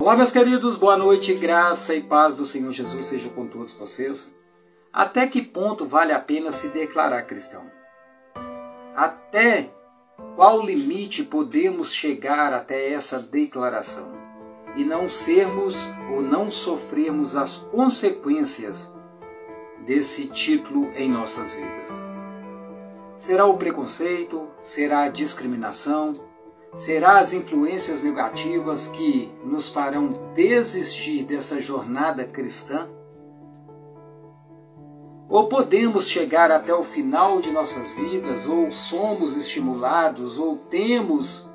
Olá, meus queridos, boa noite, graça e paz do Senhor Jesus seja com todos vocês. Até que ponto vale a pena se declarar cristão? Até qual limite podemos chegar até essa declaração e não sermos ou não sofrermos as consequências desse título em nossas vidas? Será o preconceito? Será a discriminação? Será as influências negativas que nos farão desistir dessa jornada cristã? Ou podemos chegar até o final de nossas vidas, ou somos estimulados, ou temos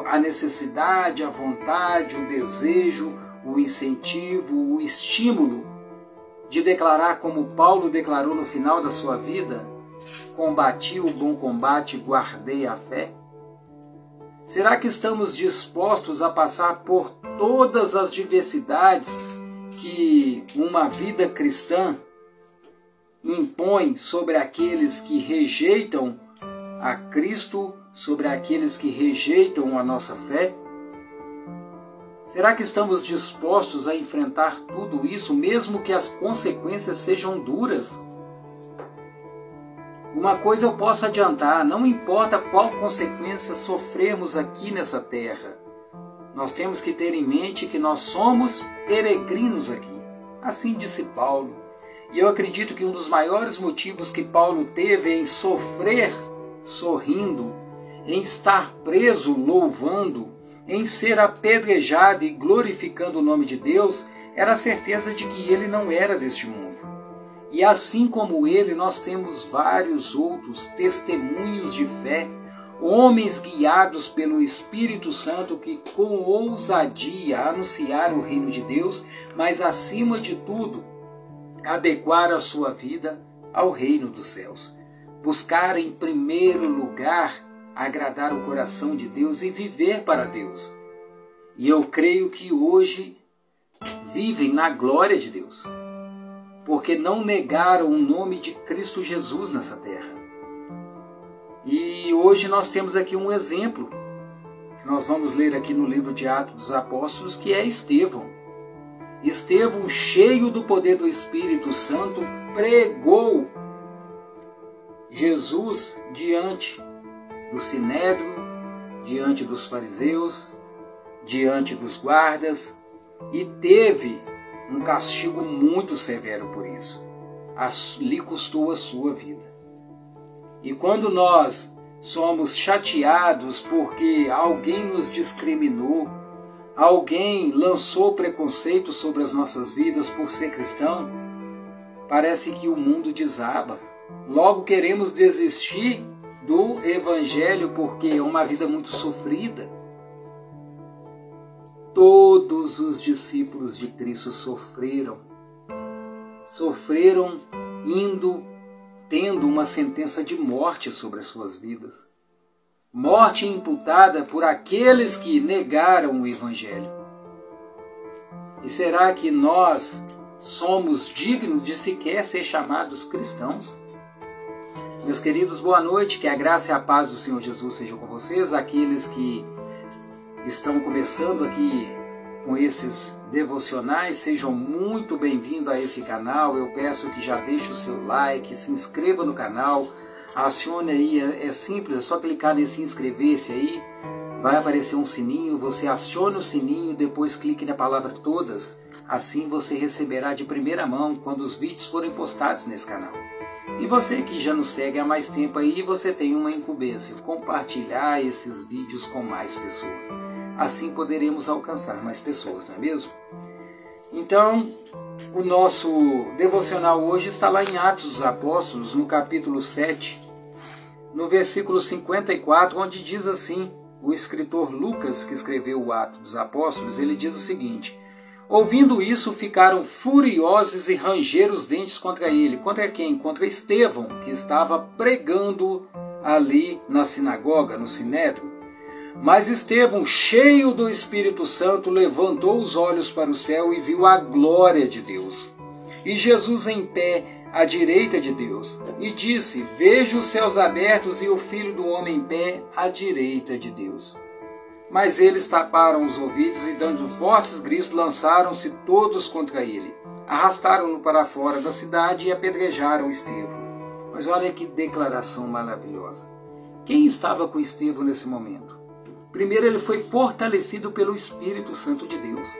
a necessidade, a vontade, o desejo, o incentivo, o estímulo de declarar como Paulo declarou no final da sua vida: combati o bom combate, guardei a fé? Será que estamos dispostos a passar por todas as diversidades que uma vida cristã impõe sobre aqueles que rejeitam a Cristo, sobre aqueles que rejeitam a nossa fé? Será que estamos dispostos a enfrentar tudo isso, mesmo que as consequências sejam duras? Uma coisa eu posso adiantar: não importa qual consequência sofrermos aqui nessa terra, nós temos que ter em mente que nós somos peregrinos aqui. Assim disse Paulo. E eu acredito que um dos maiores motivos que Paulo teve em sofrer sorrindo, em estar preso louvando, em ser apedrejado e glorificando o nome de Deus, era a certeza de que ele não era deste mundo. E assim como ele, nós temos vários outros testemunhos de fé, homens guiados pelo Espírito Santo que com ousadia anunciaram o reino de Deus, mas acima de tudo, adequar a sua vida ao reino dos céus. Buscar em primeiro lugar agradar o coração de Deus e viver para Deus. E eu creio que hoje vivem na glória de Deus, porque não negaram o nome de Cristo Jesus nessa terra. E hoje nós temos aqui um exemplo, que nós vamos ler aqui no livro de Atos dos Apóstolos, que é Estevão. Estevão, cheio do poder do Espírito Santo, pregou Jesus diante do sinédrio, diante dos fariseus, diante dos guardas, e teve um castigo muito severo por isso. Lhe custou a sua vida. E quando nós somos chateados porque alguém nos discriminou, alguém lançou preconceito sobre as nossas vidas por ser cristão, parece que o mundo desaba. Logo queremos desistir do Evangelho porque é uma vida muito sofrida. Todos os discípulos de Cristo sofreram tendo uma sentença de morte sobre as suas vidas. Morte imputada por aqueles que negaram o Evangelho. E será que nós somos dignos de sequer ser chamados cristãos? Meus queridos, boa noite, que a graça e a paz do Senhor Jesus sejam com vocês, aqueles que estão começando aqui com esses devocionais, sejam muito bem-vindos a esse canal. Eu peço que já deixe o seu like, se inscreva no canal, acione aí, é simples, é só clicar nesse inscrever-se aí, vai aparecer um sininho, você acione o sininho, depois clique na palavra todas, assim você receberá de primeira mão quando os vídeos forem postados nesse canal. E você que já nos segue há mais tempo aí, você tem uma incumbência: compartilhar esses vídeos com mais pessoas. Assim poderemos alcançar mais pessoas, não é mesmo? Então, o nosso devocional hoje está lá em Atos dos Apóstolos, no capítulo 7, no versículo 54, onde diz assim, o escritor Lucas, que escreveu o Atos dos Apóstolos, ele diz o seguinte: ouvindo isso, ficaram furiosos e rangeram os dentes contra ele. Contra quem? Contra Estevão, que estava pregando ali na sinagoga, no sinédrio. Mas Estevão, cheio do Espírito Santo, levantou os olhos para o céu e viu a glória de Deus, e Jesus em pé à direita de Deus, e disse: vejo os céus abertos e o Filho do Homem em pé à direita de Deus. Mas eles taparam os ouvidos e, dando fortes gritos, lançaram-se todos contra ele. Arrastaram-no para fora da cidade e apedrejaram Estevão. Mas olha que declaração maravilhosa. Quem estava com Estevão nesse momento? Primeiro, ele foi fortalecido pelo Espírito Santo de Deus.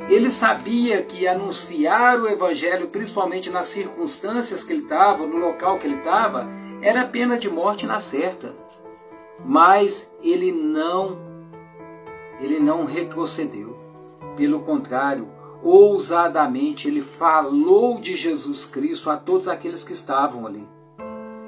Ele sabia que anunciar o Evangelho, principalmente nas circunstâncias que ele estava, no local que ele estava, era pena de morte na certa. Mas ele não retrocedeu. Pelo contrário, ousadamente ele falou de Jesus Cristo a todos aqueles que estavam ali.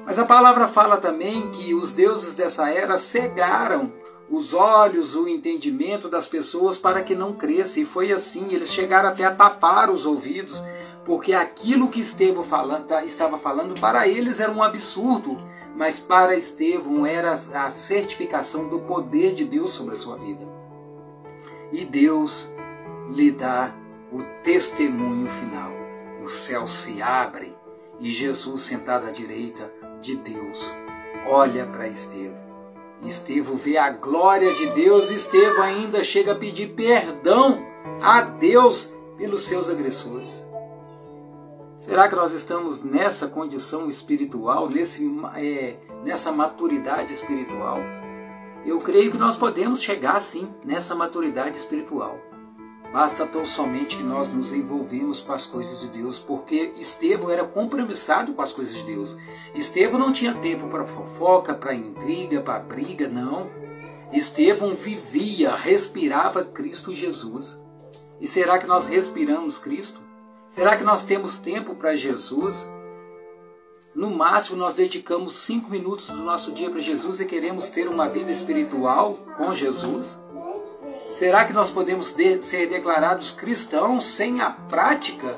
Mas a palavra fala também que os deuses dessa era cegaram os olhos, o entendimento das pessoas para que não cresça. E foi assim, eles chegaram até a tapar os ouvidos, porque aquilo que Estevão estava falando para eles era um absurdo, mas para Estevão era a certificação do poder de Deus sobre a sua vida. E Deus lhe dá o testemunho final. Os céus se abrem e Jesus, sentado à direita de Deus, olha para Estevão. Estevão vê a glória de Deus e Estevão ainda chega a pedir perdão a Deus pelos seus agressores. Será que nós estamos nessa condição espiritual, nessa maturidade espiritual? Eu creio que nós podemos chegar sim nessa maturidade espiritual. Basta tão somente que nós nos envolvemos com as coisas de Deus, porque Estevão era compromissado com as coisas de Deus. Estevão não tinha tempo para fofoca, para intriga, para briga, não. Estevão vivia, respirava Cristo Jesus. E será que nós respiramos Cristo? Será que nós temos tempo para Jesus? No máximo nós dedicamos 5 minutos do nosso dia para Jesus e queremos ter uma vida espiritual com Jesus? Será que nós podemos ser declarados cristãos sem a prática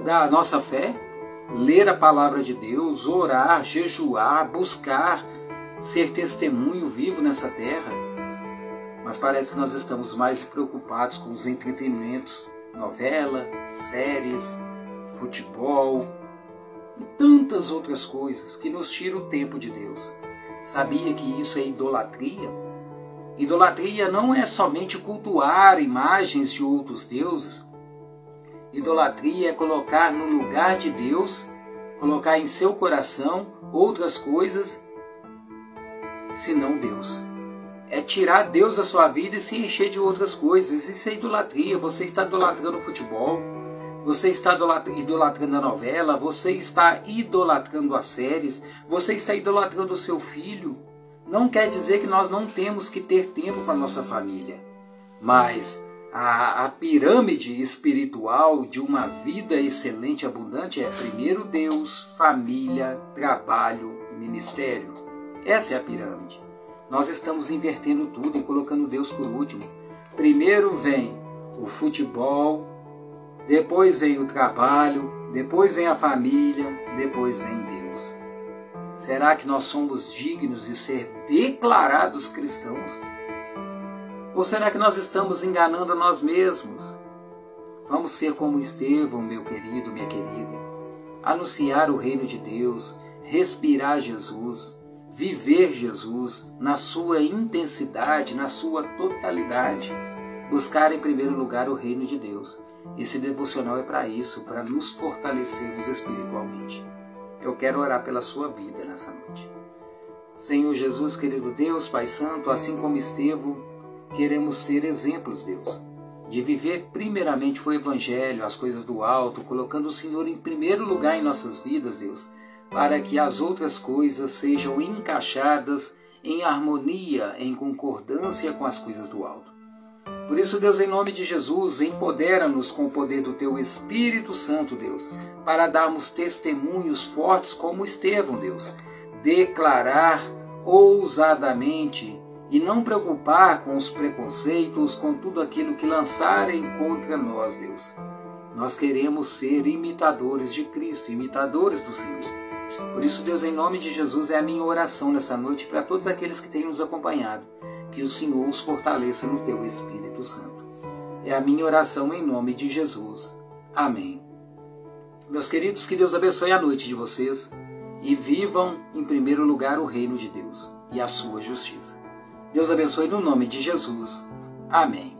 da nossa fé? Ler a palavra de Deus, orar, jejuar, buscar ser testemunho vivo nessa terra? Mas parece que nós estamos mais preocupados com os entretenimentos, novela, séries, futebol e tantas outras coisas que nos tiram o tempo de Deus. Sabia que isso é idolatria? Idolatria não é somente cultuar imagens de outros deuses. Idolatria é colocar no lugar de Deus, colocar em seu coração outras coisas, senão Deus. É tirar Deus da sua vida e se encher de outras coisas. Isso é idolatria. Você está idolatrando o futebol, você está idolatrando a novela, você está idolatrando as séries, você está idolatrando o seu filho. Não quer dizer que nós não temos que ter tempo para a nossa família, mas a pirâmide espiritual de uma vida excelente e abundante é primeiro Deus, família, trabalho, ministério. Essa é a pirâmide. Nós estamos invertendo tudo e colocando Deus por último. Primeiro vem o futebol, depois vem o trabalho, depois vem a família, depois vem Deus. Será que nós somos dignos de ser declarados cristãos? Ou será que nós estamos enganando a nós mesmos? Vamos ser como Estevão, meu querido, minha querida. Anunciar o reino de Deus, respirar Jesus, viver Jesus na sua intensidade, na sua totalidade. Buscar em primeiro lugar o reino de Deus. Esse devocional é para isso, para nos fortalecermos espiritualmente. Eu quero orar pela sua vida nessa noite. Senhor Jesus, querido Deus, Pai Santo, assim como Estevão, queremos ser exemplos, Deus, de viver primeiramente o Evangelho, as coisas do alto, colocando o Senhor em primeiro lugar em nossas vidas, Deus, para que as outras coisas sejam encaixadas em harmonia, em concordância com as coisas do alto. Por isso, Deus, em nome de Jesus, empodera-nos com o poder do Teu Espírito Santo, Deus, para darmos testemunhos fortes como Estevão, Deus, declarar ousadamente e não preocupar com os preconceitos, com tudo aquilo que lançarem contra nós, Deus. Nós queremos ser imitadores de Cristo, imitadores do Senhor. Por isso, Deus, em nome de Jesus, é a minha oração nessa noite para todos aqueles que têm nos acompanhado, que o Senhor os fortaleça no Teu Espírito Santo. É a minha oração em nome de Jesus. Amém. Meus queridos, que Deus abençoe a noite de vocês e vivam em primeiro lugar o reino de Deus e a sua justiça. Deus abençoe no nome de Jesus. Amém.